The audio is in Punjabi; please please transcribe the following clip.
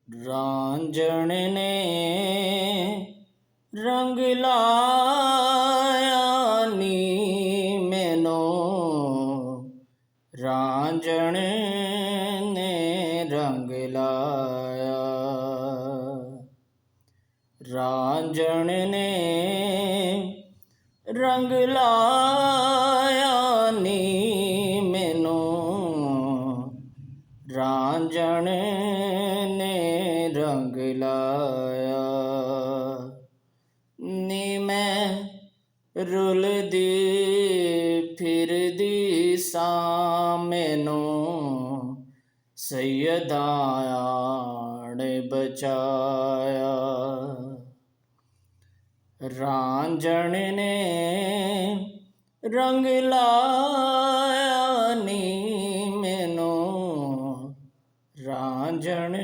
ਰਾਂਝਣ ਨੇ ਰੰਗ ਲਾਇਆ ਨੀ ਮੈਨੂੰ, ਰਾਂਝਣ ਨੇ ਰੰਗ ਲਾਇਆ। ਰਾਂਝਣ ਨੇ ਰੰਗ ਲਾਇਆ ਨੀ ਮੈਨੂੰ, ਰਾਂਝਣ ਨੇ ਰੰਗ ਲਾਇਆ। ਨੀ ਮੈਂ ਰੁਲਦੀ ਫਿਰਦੀ ਸਾਂ, ਮੈਨੂੰ ਸੱਯਦਾ ਆਣ ਬਚਾਇਆ। ਰਾਂਝਣ ਨੇ ਰੰਗ ਲਾਇਆ ਨੀ ਮੈਨੂੰ, ਰਾਂਝਣ